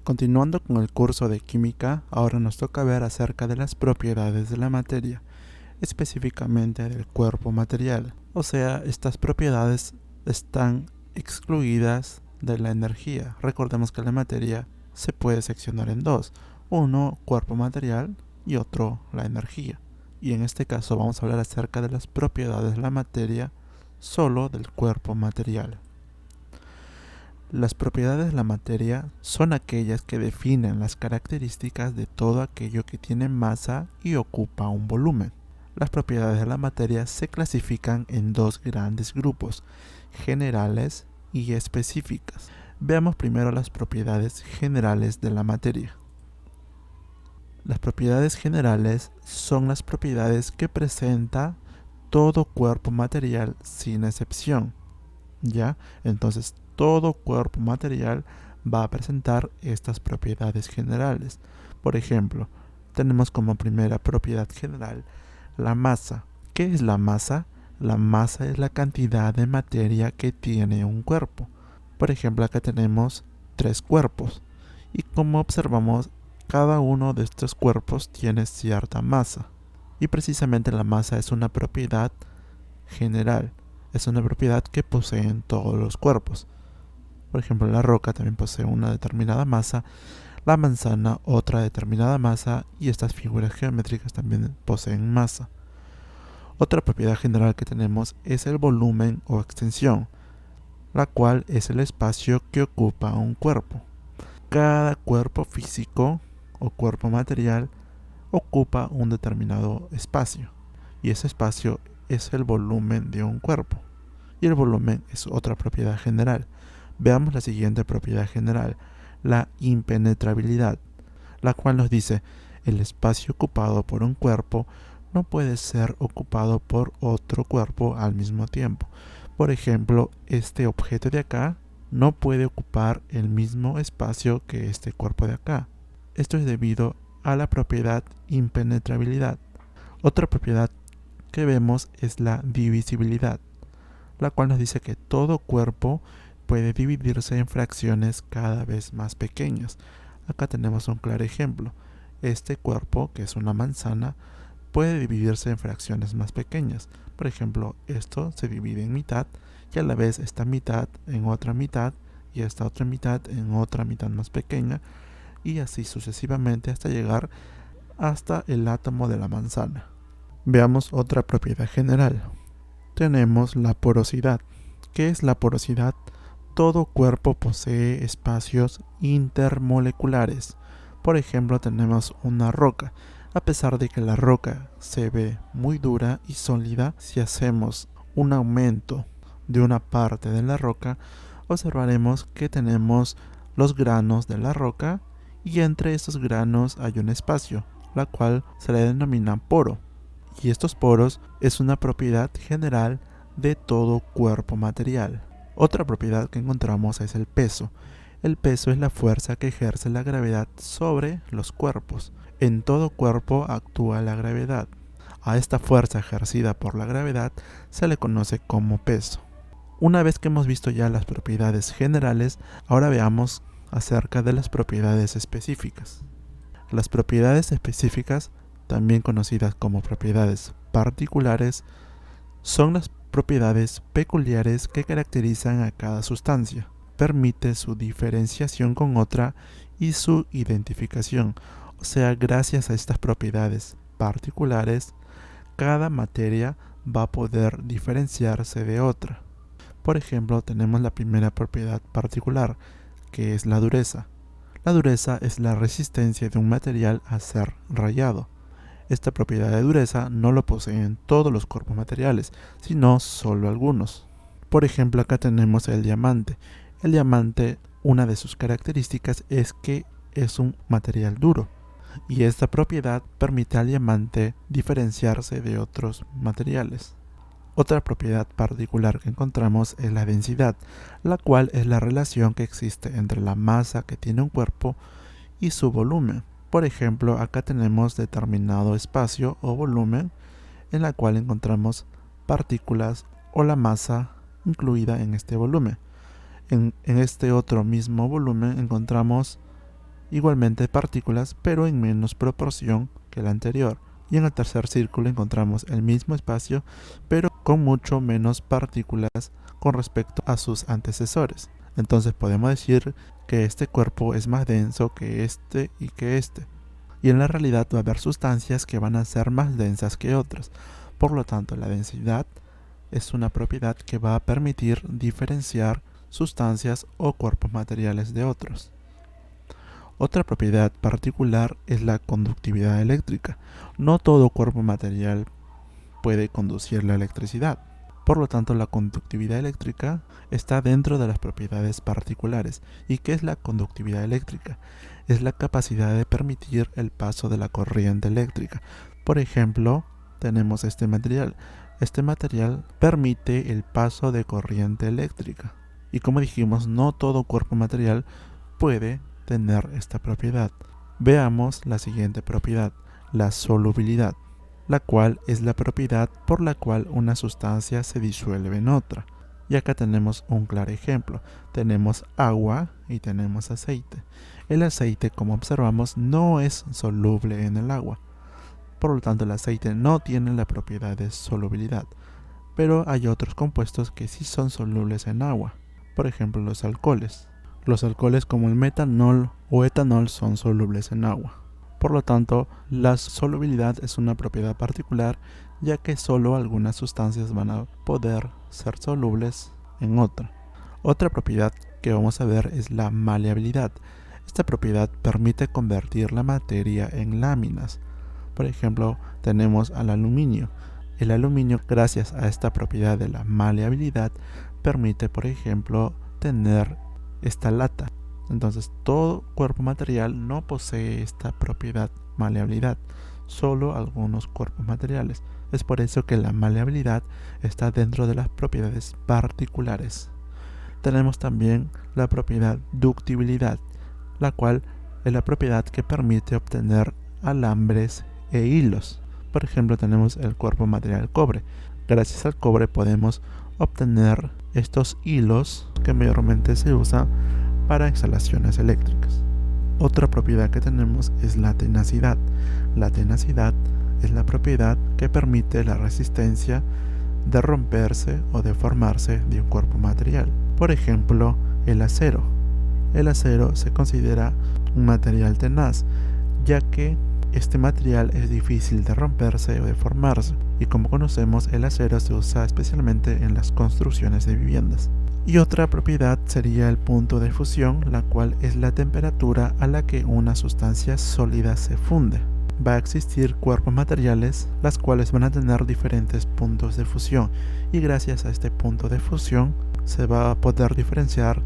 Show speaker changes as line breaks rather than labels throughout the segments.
Continuando con el curso de química, ahora nos toca ver acerca de las propiedades de la materia, específicamente del cuerpo material. O sea, estas propiedades están excluidas de la energía. Recordemos que la materia se puede seccionar en dos: uno, cuerpo material, y otro, la energía. Y en este caso vamos a hablar acerca de las propiedades de la materia solo del cuerpo material. Las propiedades de la materia son aquellas que definen las características de todo aquello que tiene masa y ocupa un volumen. Las propiedades de la materia se clasifican en dos grandes grupos: generales y específicas. Veamos primero las propiedades generales de la materia. Las propiedades generales son las propiedades que presenta todo cuerpo material sin excepción. ¿Ya? Entonces, todo cuerpo material va a presentar estas propiedades generales. Por ejemplo, tenemos como primera propiedad general la masa. ¿Qué es la masa? La masa es la cantidad de materia que tiene un cuerpo. Por ejemplo, acá tenemos 3 cuerpos. Y como observamos, cada uno de estos cuerpos tiene cierta masa. Y precisamente la masa es una propiedad general. Es una propiedad que poseen todos los cuerpos. Por ejemplo, la roca también posee una determinada masa, la manzana otra determinada masa, y estas figuras geométricas también poseen masa. Otra propiedad general que tenemos es el volumen o extensión, la cual es el espacio que ocupa un cuerpo. Cada cuerpo físico o cuerpo material ocupa un determinado espacio, y ese espacio es el volumen de un cuerpo. Y el volumen es otra propiedad general. Veamos la siguiente propiedad general, la impenetrabilidad, la cual nos dice: el espacio ocupado por un cuerpo no puede ser ocupado por otro cuerpo al mismo tiempo. Por ejemplo, este objeto de acá no puede ocupar el mismo espacio que este cuerpo de acá. Esto es debido a la propiedad impenetrabilidad. Otra propiedad que vemos es la divisibilidad, la cual nos dice que todo cuerpo puede dividirse en fracciones cada vez más pequeñas. Acá tenemos un claro ejemplo. Este cuerpo, que es una manzana, puede dividirse en fracciones más pequeñas. Por ejemplo, esto se divide en mitad, y a la vez esta mitad en otra mitad, y esta otra mitad en otra mitad más pequeña, y así sucesivamente hasta llegar hasta el átomo de la manzana. Veamos otra propiedad general. Tenemos la porosidad. ¿Qué es la porosidad? Todo cuerpo posee espacios intermoleculares. Por ejemplo, tenemos una roca. A pesar de que la roca se ve muy dura y sólida, si hacemos un aumento de una parte de la roca, observaremos que tenemos los granos de la roca, y entre estos granos hay un espacio, la cual se le denomina poro. Y estos poros es una propiedad general de todo cuerpo material. Otra propiedad que encontramos es el peso. El peso es la fuerza que ejerce la gravedad sobre los cuerpos. En todo cuerpo actúa la gravedad. A esta fuerza ejercida por la gravedad se le conoce como peso. Una vez que hemos visto ya las propiedades generales, ahora veamos acerca de las propiedades específicas. Las propiedades específicas, también conocidas como propiedades particulares, son las propiedades peculiares que caracterizan a cada sustancia. Permite su diferenciación con otra y su identificación. O sea, gracias a estas propiedades particulares, cada materia va a poder diferenciarse de otra. Por ejemplo, tenemos la primera propiedad particular, que es la dureza. La dureza es la resistencia de un material a ser rayado. Esta propiedad de dureza no lo poseen todos los cuerpos materiales, sino solo algunos. Por ejemplo, acá tenemos el diamante. El diamante, una de sus características es que es un material duro, y esta propiedad permite al diamante diferenciarse de otros materiales. Otra propiedad particular que encontramos es la densidad, la cual es la relación que existe entre la masa que tiene un cuerpo y su volumen. Por ejemplo, acá tenemos determinado espacio o volumen en la cual encontramos partículas o la masa incluida en este volumen. En este otro mismo volumen encontramos igualmente partículas, pero en menos proporción que el anterior. Y en el tercer círculo encontramos el mismo espacio, pero con mucho menos partículas con respecto a sus antecesores. Entonces podemos decir que este cuerpo es más denso que este y que este. Y en la realidad va a haber sustancias que van a ser más densas que otras. Por lo tanto, la densidad es una propiedad que va a permitir diferenciar sustancias o cuerpos materiales de otros. Otra propiedad particular es la conductividad eléctrica. No todo cuerpo material puede conducir la electricidad. Por lo tanto, la conductividad eléctrica está dentro de las propiedades particulares. ¿Y qué es la conductividad eléctrica? Es la capacidad de permitir el paso de la corriente eléctrica. Por ejemplo, tenemos este material. Este material permite el paso de corriente eléctrica. Y como dijimos, no todo cuerpo material puede tener esta propiedad. Veamos la siguiente propiedad, la solubilidad, la cual es la propiedad por la cual una sustancia se disuelve en otra. Y acá tenemos un claro ejemplo. Tenemos agua y tenemos aceite. El aceite, como observamos, no es soluble en el agua. Por lo tanto, el aceite no tiene la propiedad de solubilidad. Pero hay otros compuestos que sí son solubles en agua. Por ejemplo, los alcoholes. Los alcoholes como el metanol o etanol son solubles en agua. Por lo tanto, la solubilidad es una propiedad particular, ya que solo algunas sustancias van a poder ser solubles en otra. Otra propiedad que vamos a ver es la maleabilidad. Esta propiedad permite convertir la materia en láminas. Por ejemplo, tenemos al aluminio. El aluminio, gracias a esta propiedad de la maleabilidad, permite, por ejemplo, tener esta lata. Entonces, todo cuerpo material no posee esta propiedad maleabilidad, solo algunos cuerpos materiales. Es por eso que la maleabilidad está dentro de las propiedades particulares. Tenemos también la propiedad ductibilidad, la cual es la propiedad que permite obtener alambres e hilos. Por ejemplo, tenemos el cuerpo material cobre. Gracias al cobre podemos obtener estos hilos que mayormente se usan para instalaciones eléctricas. Otra propiedad que tenemos es la tenacidad. La tenacidad es la propiedad que permite la resistencia de romperse o deformarse de un cuerpo material. Por ejemplo, el acero. El acero se considera un material tenaz, ya que este material es difícil de romperse o deformarse, y como conocemos, el acero se usa especialmente en las construcciones de viviendas. Y otra propiedad sería el punto de fusión, la cual es la temperatura a la que una sustancia sólida se funde. Va a existir cuerpos materiales, las cuales van a tener diferentes puntos de fusión, y gracias a este punto de fusión se va a poder diferenciar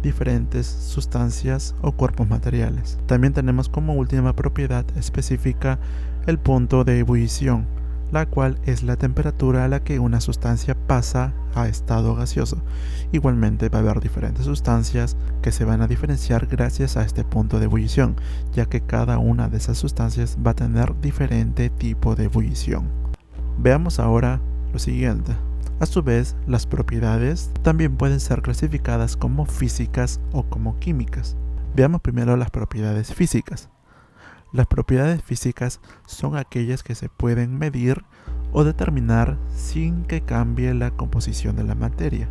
diferentes sustancias o cuerpos materiales. También tenemos como última propiedad específica el punto de ebullición, la cual es la temperatura a la que una sustancia pasa a estado gaseoso. Igualmente va a haber diferentes sustancias que se van a diferenciar gracias a este punto de ebullición, ya que cada una de esas sustancias va a tener diferente tipo de ebullición. Veamos ahora lo siguiente. A su vez, las propiedades también pueden ser clasificadas como físicas o como químicas. Veamos primero las propiedades físicas. Las propiedades físicas son aquellas que se pueden medir o determinar sin que cambie la composición de la materia.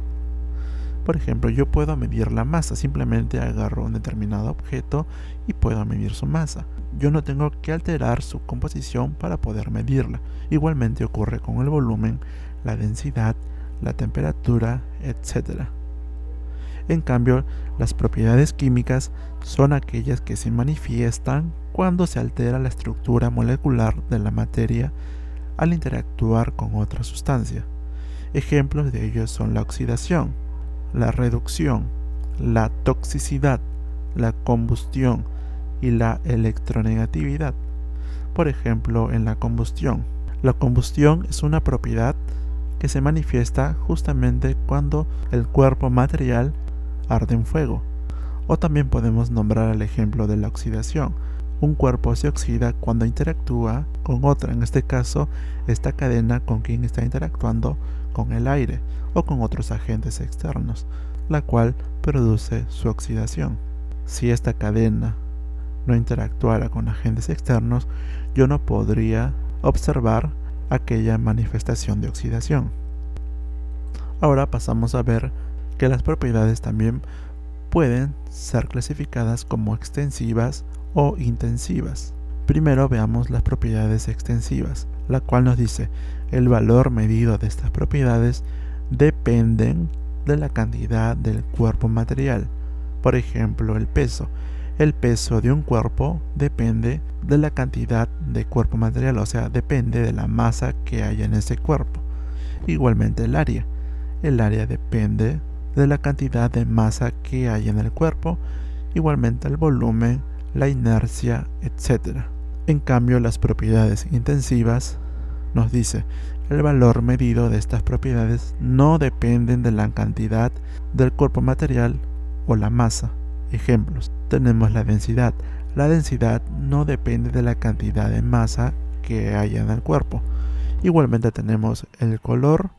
Por ejemplo, yo puedo medir la masa, simplemente agarro un determinado objeto y puedo medir su masa. Yo no tengo que alterar su composición para poder medirla. Igualmente ocurre con el volumen, la densidad, la temperatura, etc. En cambio, las propiedades químicas son aquellas que se manifiestan cuando se altera la estructura molecular de la materia al interactuar con otra sustancia. Ejemplos de ellos son la oxidación, la reducción, la toxicidad, la combustión y la electronegatividad. Por ejemplo, en la combustión. La combustión es una propiedad que se manifiesta justamente cuando el cuerpo material arde en fuego. O también podemos nombrar el ejemplo de la oxidación. Un cuerpo se oxida cuando interactúa con otra, en este caso, esta cadena con quien está interactuando con el aire o con otros agentes externos, la cual produce su oxidación. Si esta cadena no interactuara con agentes externos, yo no podría observar aquella manifestación de oxidación. Ahora pasamos a ver que las propiedades también pueden ser clasificadas como extensivas o intensivas. Primero veamos las propiedades extensivas, la cual nos dice el valor medido de estas propiedades dependen de la cantidad del cuerpo material. Por ejemplo, el peso. El peso de un cuerpo depende de la cantidad de cuerpo material, o sea, depende de la masa que haya en ese cuerpo. Igualmente el área. El área depende de la cantidad de masa que hay en el cuerpo, igualmente el volumen, la inercia, etc. En cambio, las propiedades intensivas nos dice el valor medido de estas propiedades no dependen de la cantidad del cuerpo material o la masa. Ejemplos: tenemos la densidad. La densidad no depende de la cantidad de masa que haya en el cuerpo. Igualmente tenemos el color,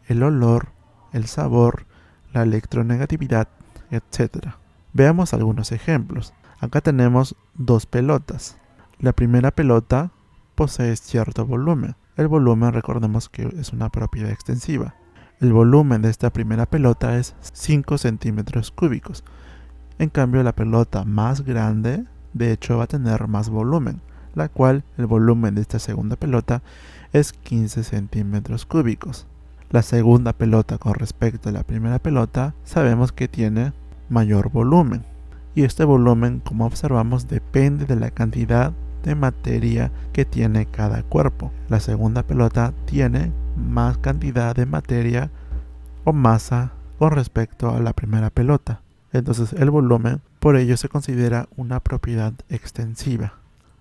el olor, el sabor, la electronegatividad, etc. Veamos algunos ejemplos. Acá tenemos dos pelotas. La primera pelota posee cierto volumen. El volumen, recordemos que es una propiedad extensiva. El volumen de esta primera pelota es 5 centímetros cúbicos. En cambio, la pelota más grande, de hecho, va a tener más volumen, la cual el volumen de esta segunda pelota es 15 centímetros cúbicos. La segunda pelota con respecto a la primera pelota sabemos que tiene mayor volumen. Y este volumen, como observamos, depende de la cantidad de materia que tiene cada cuerpo. La segunda pelota tiene más cantidad de materia o masa con respecto a la primera pelota. Entonces el volumen por ello se considera una propiedad extensiva.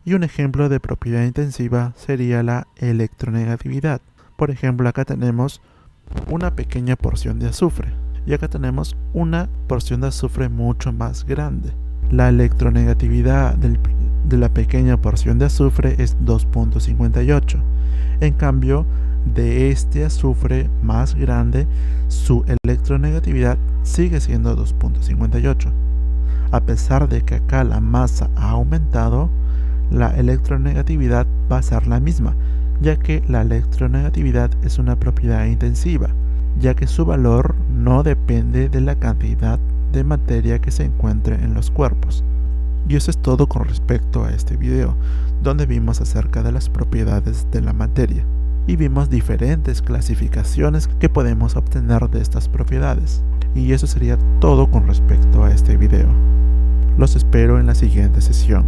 Y un ejemplo de propiedad intensiva sería la electronegatividad. Por ejemplo, acá tenemos una pequeña porción de azufre y acá tenemos una porción de azufre mucho más grande. La electronegatividad de la pequeña porción de azufre es 2.58. En cambio, de este azufre más grande, su electronegatividad sigue siendo 2.58. A pesar de que acá la masa ha aumentado, la electronegatividad va a ser la misma, ya que la electronegatividad es una propiedad intensiva, ya que su valor no depende de la cantidad de materia que se encuentre en los cuerpos. Y eso es todo con respecto a este video, donde vimos acerca de las propiedades de la materia y vimos diferentes clasificaciones que podemos obtener de estas propiedades. Y eso sería todo con respecto a este video. Los espero en la siguiente sesión.